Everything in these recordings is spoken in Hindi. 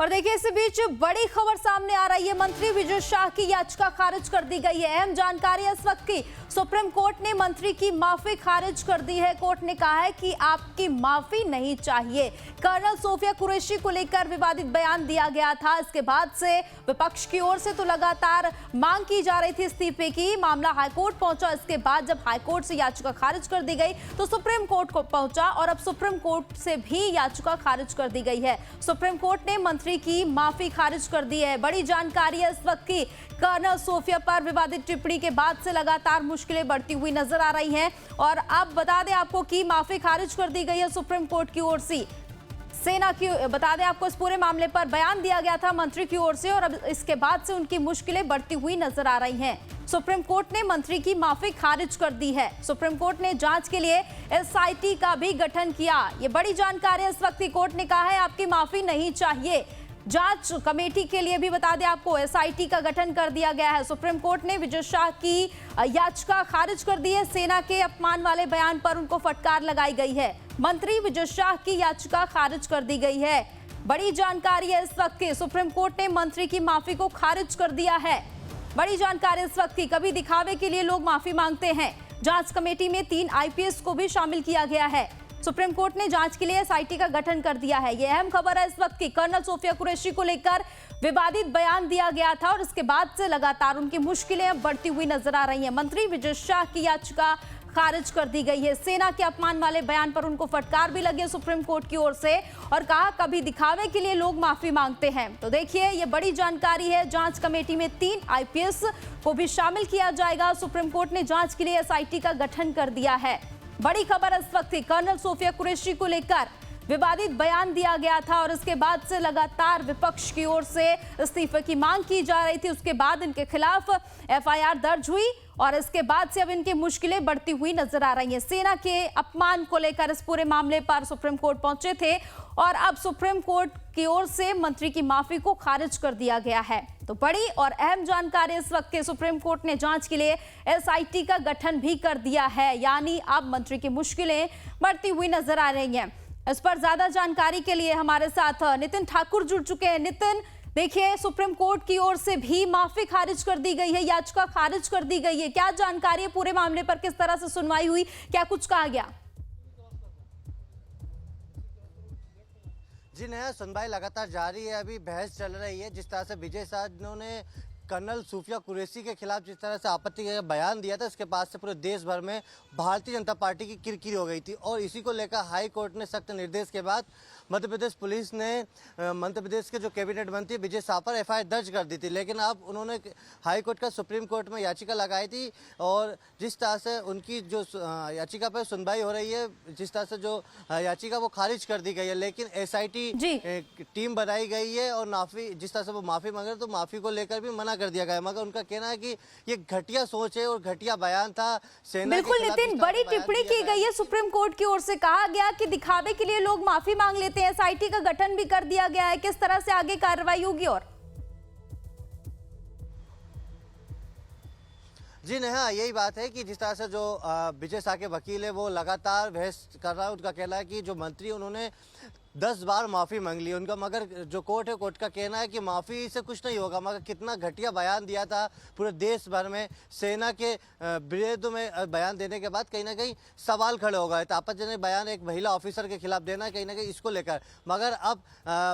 और देखिए इसी बीच बड़ी खबर सामने आ रही है। मंत्री विजय शाह की याचिका खारिज कर दी गई है। अहम जानकारी इस वक्त की, सुप्रीम कोर्ट ने मंत्री की माफी खारिज कर दी है। कोर्ट ने कहा है कि आपकी माफी नहीं चाहिए। कर्नल सोफिया कुरैशी को लेकर विवादित बयान दिया गया था। इसके बाद से विपक्ष की ओर से तो लगातार मांग की जा रही थी इस्तीफे की। मामला हाईकोर्ट पहुंचा। इसके बाद जब हाईकोर्ट से याचिका खारिज कर दी गई तो सुप्रीम कोर्ट को पहुंचा और अब सुप्रीम कोर्ट से भी याचिका खारिज कर दी गई है। सुप्रीम कोर्ट ने मंत्री की माफी खारिज कर दी है। बड़ी जानकारी है इस वक्त की। कर्नल सोफिया पर विवादित टिप्पणी के बाद से लगातार मुश्किलें बढ़ती हुई नजर आ रही हैं और अब बता दें आपको कि माफी खारिज कर दी गई है सुप्रीम कोर्ट की ओर से। सेना की बता दें आपको, इस पूरे मामले पर बयान दिया गया था मंत्री की ओर से और अब इसके बाद से उनकी मुश्किलें बढ़ती हुई नजर आ रही हैं। सुप्रीम कोर्ट ने मंत्री की माफी खारिज कर दी है। सुप्रीम कोर्ट ने जांच के लिए एसआईटी का भी गठन किया। ये बड़ी जानकारी है इस वक्त की। कोर्ट ने कहा है आपकी माफी नहीं चाहिए। जांच कमेटी के लिए भी बता दें आपको एसआईटी का गठन कर दिया गया है। सुप्रीम कोर्ट ने विजय शाह की याचिका खारिज कर दी है। सेना के अपमान वाले बयान पर उनको फटकार लगाई गई है। मंत्री विजय शाह की याचिका खारिज कर दी गई है। बड़ी जानकारी है इस वक्त की। सुप्रीम कोर्ट ने मंत्री की माफी को खारिज कर दिया है। बड़ी जानकारी इस वक्त की। कभी दिखावे के लिए लोग माफी मांगते हैं। जांच कमेटी में 3 आईपीएस को भी शामिल किया गया है। सुप्रीम कोर्ट ने जांच के लिए एसआईटी का गठन कर दिया है। यह अहम खबर है इस वक्त की। कर्नल सोफिया कुरैशी को लेकर विवादित बयान दिया गया था और इसके बाद से लगातार उनकी मुश्किलें बढ़ती हुई नजर आ रही हैं। मंत्री विजय शाह की याचिका खारिज कर दी गई है। सेना के अपमान वाले बयान पर उनको फटकार भी लगी सुप्रीम कोर्ट की ओर से और कहा कभी दिखावे के लिए लोग माफी मांगते हैं। तो देखिए ये बड़ी जानकारी है। जांच कमेटी में 3 आईपीएस को भी शामिल किया जाएगा। सुप्रीम कोर्ट ने जांच के लिए एसआईटी का गठन कर दिया है। बड़ी खबर इस वक्त थी। कर्नल सोफिया कुरैशी को लेकर विवादित बयान दिया गया था और इसके बाद से लगातार विपक्ष की ओर से इस्तीफे की मांग की जा रही थी। उसके बाद इनके खिलाफ एफआईआर दर्ज हुई और इसके बाद से अब इनकी मुश्किलें बढ़ती हुई नजर आ रही हैं। सेना के अपमान को लेकर इस पूरे मामले पर सुप्रीम कोर्ट पहुंचे थे और अब सुप्रीम कोर्ट की ओर से मंत्री की माफी को खारिज कर दिया गया है। तो बड़ी और अहम जानकारी इस वक्त के, सुप्रीम कोर्ट ने जांच के लिए एसआईटी का गठन भी कर दिया है। यानी अब मंत्री की मुश्किलें बढ़ती हुई नजर आ रही हैं। इस पर ज्यादा जानकारी के लिए हमारे साथ नितिन ठाकुर जुड़ चुके हैं। नितिन, देखिए सुप्रीम कोर्ट की ओर से भी माफी खारिज कर दी गई है, याचिका खारिज कर दी गई है। क्या जानकारी है पूरे मामले पर? किस तरह से सुनवाई हुई? क्या कुछ कहा गया? जी नया सुनवाई लगातार जारी है। अभी बहस चल रही है। जिस तरह से विजय शाह ने कर्नल सोफिया कुरैशी के खिलाफ जिस तरह से आपत्ति का बयान दिया था, इसके बाद से पूरे देश भर में भारतीय जनता पार्टी की किरकिरी हो गई थी और इसी को लेकर हाई कोर्ट ने सख्त निर्देश के बाद मध्य प्रदेश पुलिस ने मध्य प्रदेश के जो कैबिनेट मंत्री विजय शाह पर एफआईआर दर्ज कर दी थी। लेकिन अब उन्होंने हाई कोर्ट का सुप्रीम कोर्ट में याचिका लगाई थी और जिस तरह से उनकी जो याचिका पर सुनवाई हो रही है, जिस तरह से जो याचिका वो खारिज कर दी गई है। लेकिन एसआईटी टीम बनाई गई है और माफी, जिस तरह से वो माफी मांगे तो माफी को लेकर भी मना कर दिया गया है। मगर उनका कहना है कि ये घटिया सोच है और घटिया बयान था। सेना बिल्कुल नितिन, बड़ी टिप्पणी की गई है सुप्रीम कोर्ट की ओर से। कहा गया कि दिखावे के लिए लोग माफी मांग लेते हैं। एसआईटी का गठन भी कर दिया गया है। किस तरह से आगे कार्रवाई होगी? और जी नेहा, यही बात है कि जिस तरह से जो विजय शाह के वकील है वो लगातार बहस कर रहा है। उनका कहना है कि जो मंत्री उन्होंने 10 बार माफ़ी मांग ली उनका, मगर जो कोर्ट है, कोर्ट का कहना है कि माफ़ी से कुछ नहीं होगा। मगर कितना घटिया बयान दिया था पूरे देश भर में देश के विरोध में बयान देने के बाद कहीं ना कहीं सवाल खड़े हो गए। आपत्तिजनक बयान एक महिला ऑफिसर के खिलाफ देना कहीं ना कहीं इसको लेकर, मगर अब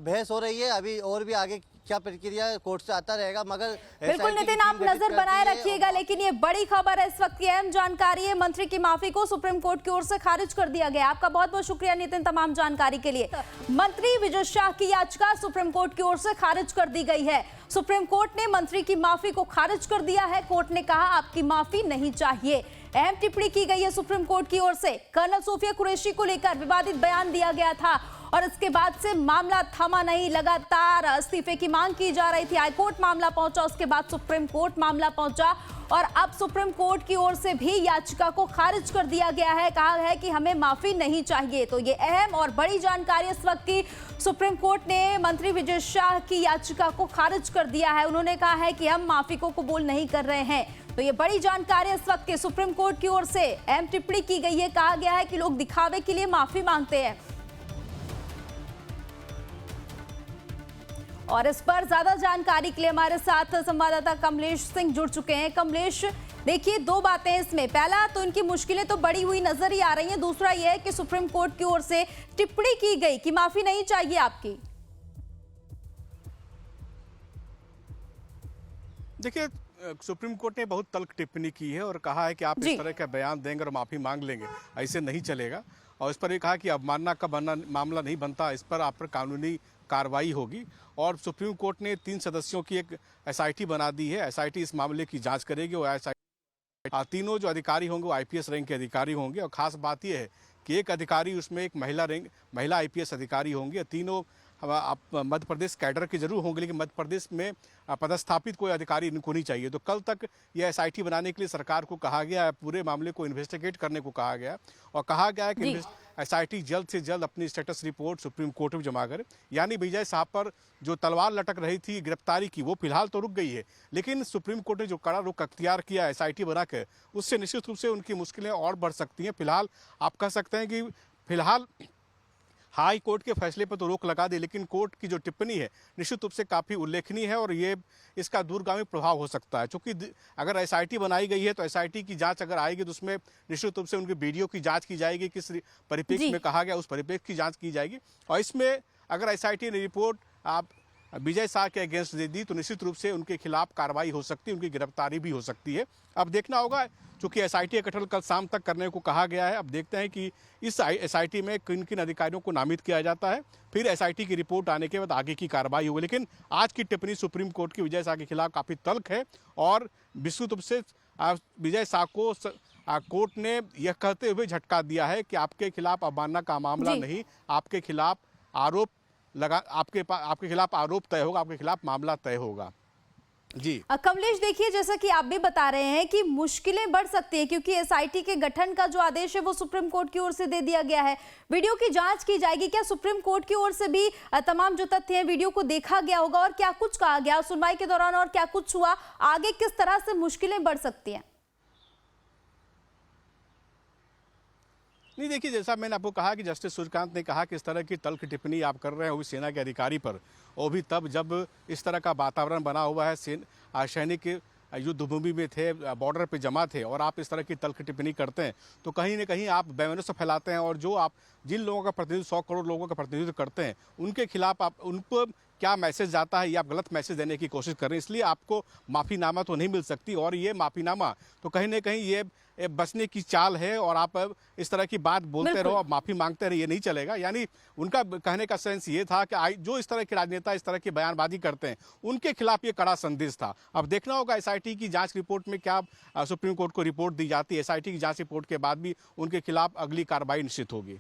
बहस हो रही है। अभी और भी आगे क्या प्रक्रिया कोर्ट से आता रहेगा। मगर बिल्कुल नितिन, आप नजर बनाए रखिएगा। लेकिन ये बड़ी खबर है इस वक्त की। अहम जानकारी है, मंत्री की माफी को सुप्रीम कोर्ट की ओर से खारिज कर दिया गया। आपका बहुत बहुत शुक्रिया नितिन तमाम जानकारी के लिए। मंत्री विजय शाह की याचिका सुप्रीम कोर्ट की ओर से खारिज कर दी गई है। सुप्रीम कोर्ट ने मंत्री की माफी को खारिज कर दिया है। कोर्ट ने कहा आपकी माफी नहीं चाहिए। अहम टिप्पणी की गई है सुप्रीम कोर्ट की ओर से। कर्नल सोफिया कुरैशी को लेकर विवादित बयान दिया गया था और इसके बाद से मामला थमा नहीं। लगातार इस्तीफे की मांग की जा रही थी। हाईकोर्ट मामला पहुंचा, उसके बाद सुप्रीम कोर्ट मामला पहुंचा और अब सुप्रीम कोर्ट की ओर से भी याचिका को खारिज कर दिया गया है। कहा है कि हमें माफी नहीं चाहिए। तो ये अहम और बड़ी जानकारी इस वक्त की। सुप्रीम कोर्ट ने मंत्री विजय शाह की याचिका को खारिज कर दिया है। उन्होंने कहा है कि हम माफी को कबूल नहीं कर रहे हैं। तो ये बड़ी जानकारी इस वक्त के सुप्रीम कोर्ट की ओर से अहम टिप्पणी की गई है। कहा गया है कि लोग दिखावे के लिए माफी मांगते हैं और इस पर ज्यादा जानकारी के लिए हमारे साथ संवाददाता कमलेश सिंह जुड़ चुके हैं। कमलेश, देखिए दो बातें इसमें, पहला तो इनकी मुश्किलें तो बढ़ी हुई नजर ही आ रही हैं, दूसरा यह है कि सुप्रीम कोर्ट की ओर से टिप्पणी की गई कि माफी नहीं चाहिए आपकी। देखिए, सुप्रीम कोर्ट ने बहुत तल्ख टिप्पणी की है और कहा है कि आप इस तरह का बयान देंगे और माफी मांग लेंगे, ऐसे नहीं चलेगा। और इस पर ये कहा कि अवमानना का मामला नहीं बनता, इस पर आप पर कानूनी कार्रवाई होगी। और सुप्रीम कोर्ट ने 3 सदस्यों की एक एसआईटी बना दी है। एसआईटी इस मामले की जांच करेगी और तीनों जो अधिकारी होंगे वो आईपीएस रैंक के अधिकारी होंगे। और खास बात यह है कि एक अधिकारी उसमें एक महिला आईपीएस अधिकारी होंगे। तीनों मध्य प्रदेश कैडर के जरूर होंगे, लेकिन मध्य प्रदेश में पदस्थापित कोई अधिकारी इनको नहीं चाहिए। तो कल तक यह एसआईटी बनाने के लिए सरकार को कहा गया है, पूरे मामले को इन्वेस्टिगेट करने को कहा गया और कहा गया है कि एसआईटी जल्द से जल्द अपनी स्टेटस रिपोर्ट सुप्रीम कोर्ट में जमा करे। यानी विजय साहब पर जो तलवार लटक रही थी गिरफ्तारी की, वो फिलहाल तो रुक गई है, लेकिन सुप्रीम कोर्ट ने जो कड़ा रुख अख्तियार किया एसआईटी बनाकर, उससे निश्चित रूप से उनकी मुश्किलें और बढ़ सकती हैं। फिलहाल आप कह सकते हैं कि फिलहाल हाई कोर्ट के फैसले पर तो रोक लगा दी, लेकिन कोर्ट की जो टिप्पणी है निश्चित रूप से काफ़ी उल्लेखनीय है और ये इसका दूरगामी प्रभाव हो सकता है। क्योंकि अगर एसआईटी बनाई गई है तो एसआईटी की जांच अगर आएगी तो उसमें निश्चित रूप से उनकी वीडियो की जांच की जाएगी, किस परिप्रेक्ष्य में कहा गया उस परिप्रेक्ष्य की जांच की जाएगी। और इसमें अगर एसआईटी ने रिपोर्ट आप विजय शाह के अगेंस्ट दे दी तो निश्चित रूप से उनके खिलाफ कार्रवाई हो सकती है, उनकी गिरफ्तारी भी हो सकती है। अब देखना होगा, चूंकि एसआईटी का गठन कल शाम तक करने को कहा गया है। अब देखते हैं कि इस एसआईटी में किन किन अधिकारियों को नामित किया जाता है, फिर एसआईटी की रिपोर्ट आने के बाद आगे की कार्रवाई होगी। लेकिन आज की टिप्पणी सुप्रीम कोर्ट की विजय शाह के खिलाफ काफ़ी तल्ख है और विस्तृत रूप से विजय शाह को कोर्ट ने यह कहते हुए झटका दिया है कि आपके खिलाफ अवमानना का मामला नहीं, आपके खिलाफ आरोप आपके खिलाफ आरोप तय होगा, आपके खिलाफ मामला तय होगा। जी कमलेश, देखिए जैसा कि आप भी बता रहे हैं कि मुश्किलें बढ़ सकती हैं क्योंकि एसआईटी के गठन का जो आदेश है वो सुप्रीम कोर्ट की ओर से दे दिया गया है। वीडियो की जांच की जाएगी, क्या सुप्रीम कोर्ट की ओर से भी तमाम जो तथ्य हैं वीडियो को देखा गया होगा और क्या कुछ कहा गया सुनवाई के दौरान और क्या कुछ हुआ, आगे किस तरह से मुश्किलें बढ़ सकती हैं? नहीं, देखिए जैसा मैंने आपको कहा कि जस्टिस सूर्यकांत ने कहा कि इस तरह की तल्ख टिप्पणी आप कर रहे हैं वो भी सेना के अधिकारी पर, वो भी तब जब इस तरह का वातावरण बना हुआ है, सैनिक युद्ध भूमि में थे, बॉर्डर पे जमा थे और आप इस तरह की तल्ख टिप्पणी करते हैं तो कहीं ना कहीं आप वैमनस्य फैलाते हैं। और जो आप जिन लोगों का प्रतिनिधित्व 100 करोड़ लोगों का प्रतिनिधित्व करते हैं उनके खिलाफ आप उनको क्या मैसेज जाता है, ये आप गलत मैसेज देने की कोशिश कर रहे हैं। इसलिए आपको माफ़ीनामा तो नहीं मिल सकती और ये माफ़ीनामा तो कहीं ना कहीं ये बचने की चाल है और आप इस तरह की बात बोलते रहो, आप माफ़ी मांगते रहे, ये नहीं चलेगा। यानी उनका कहने का सेंस ये था कि जो इस तरह के राजनेता इस तरह की बयानबाजी करते हैं उनके खिलाफ ये कड़ा संदेश था। अब देखना होगा एसआईटी की जांच रिपोर्ट में क्या सुप्रीम कोर्ट को रिपोर्ट दी जाती है। एसआईटी की जांच रिपोर्ट के बाद भी उनके खिलाफ अगली कार्रवाई निश्चित होगी।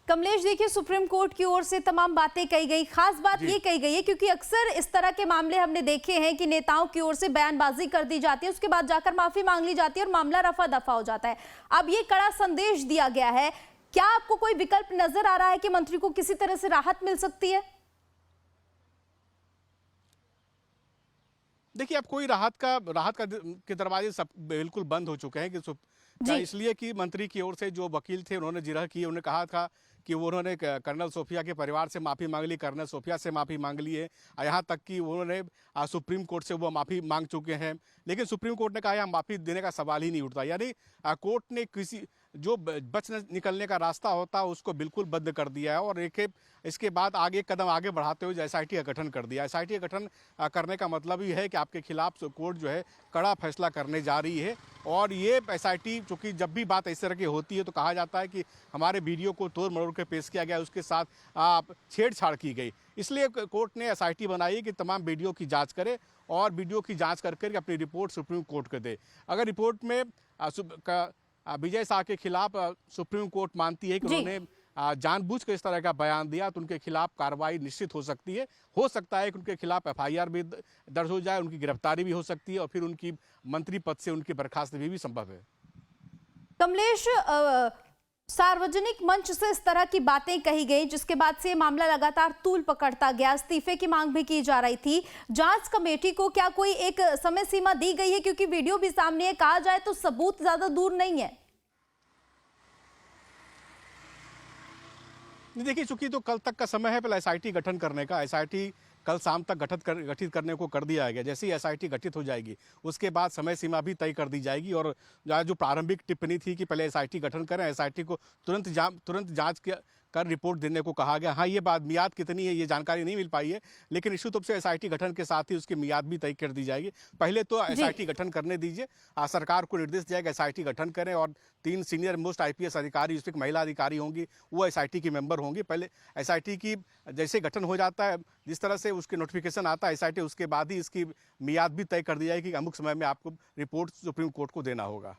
कमलेश, देखिए सुप्रीम कोर्ट की ओर से तमाम बातें कही गई, खास बात ये कही गई है क्योंकि अक्सर इस तरह के मामले हमने देखे हैं कि नेताओं की ओर से बयानबाजी कर दी जाती है, उसके बाद जाकर माफी मांग ली जाती है और मामला रफा दफा हो जाता है। अब ये कड़ा संदेश दिया गया है, क्या आपको कोई विकल्प नजर आ रहा है कि मंत्री को किसी तरह से राहत मिल सकती है? देखिए, अब कोई राहत के दरवाजे सब बिल्कुल बंद हो चुके हैं कि इसलिए कि मंत्री की ओर से जो वकील थे उन्होंने जिरह की, उन्होंने कहा था कि उन्होंने कर्नल सोफिया के परिवार से माफ़ी मांग ली, कर्नल सोफिया से माफ़ी मांग ली है, यहाँ तक कि उन्होंने सुप्रीम कोर्ट से वो माफ़ी मांग चुके हैं। लेकिन सुप्रीम कोर्ट ने कहा यहाँ माफ़ी देने का सवाल ही नहीं उठता। यानी कोर्ट ने किसी जो बच निकलने का रास्ता होता है उसको बिल्कुल बंद कर दिया है और इसके बाद आगे कदम आगे बढ़ाते हुए एसआईटी का गठन कर दिया। एसआईटी का गठन करने का मतलब ये है कि आपके खिलाफ कोर्ट जो है कड़ा फैसला करने जा रही है। और ये एसआईटी चूँकि जब भी बात इस तरह की होती है तो कहा जाता है कि हमारे वीडियो को तोड़ मरोड़ के पेश किया गया, उसके साथ छेड़छाड़ की गई। इसलिए कोर्ट ने एसआईटी बनाई कि तमाम वीडियो की जाँच करे और वीडियो की जाँच करके अपनी रिपोर्ट सुप्रीम कोर्ट को दे। अगर रिपोर्ट में विजय शाह के खिलाफ सुप्रीम कोर्ट मानती है कि उन्होंने जानबूझ कर इस तरह का बयान दिया तो उनके खिलाफ कार्रवाई निश्चित हो सकती है। हो सकता है कि उनके खिलाफ एफआईआर भी दर्ज हो जाए, उनकी गिरफ्तारी भी हो सकती है और फिर उनकी मंत्री पद से उनकी बर्खास्तगी भी संभव है। कमलेश, सार्वजनिक मंच से इस तरह की बातें कही गई जिसके बाद से मामला लगातार तूल पकड़ता गया, इस्तीफे की मांग भी की जा रही थी। जांच कमेटी को क्या कोई एक समय सीमा दी गई है? क्योंकि वीडियो भी सामने है, कहा जाए तो सबूत ज्यादा दूर नहीं है। देखिए, चूंकि तो कल तक का समय है पहले एसआईटी गठन करने का। एसआईटी कल शाम तक गठित करने को कर दिया गया। जैसे ही एसआईटी गठित हो जाएगी उसके बाद समय सीमा भी तय कर दी जाएगी और जो प्रारंभिक टिप्पणी थी कि पहले एसआईटी गठन करें, एसआईटी को तुरंत जांच कर रिपोर्ट देने को कहा गया। हाँ, ये बात मियाद कितनी है ये जानकारी नहीं मिल पाई है, लेकिन निश्चित रूप से एसआईटी गठन के साथ ही उसकी मियाद भी तय कर दी जाएगी। पहले तो एसआईटी गठन करने दीजिए, सरकार को निर्देश दिया गया एसआईटी गठन करें और 3 सीनियर मोस्ट आईपीएस अधिकारी, उसमें महिला अधिकारी होंगी, वो एसआईटी की मेंबर होंगी। पहले एसआईटी की जैसे गठन हो जाता है, जिस तरह से उसके नोटिफिकेशन आता है एसआईटी, उसके बाद ही इसकी मियाद भी तय कर दी जाएगी कि अमुक समय में आपको रिपोर्ट सुप्रीम कोर्ट को देना होगा।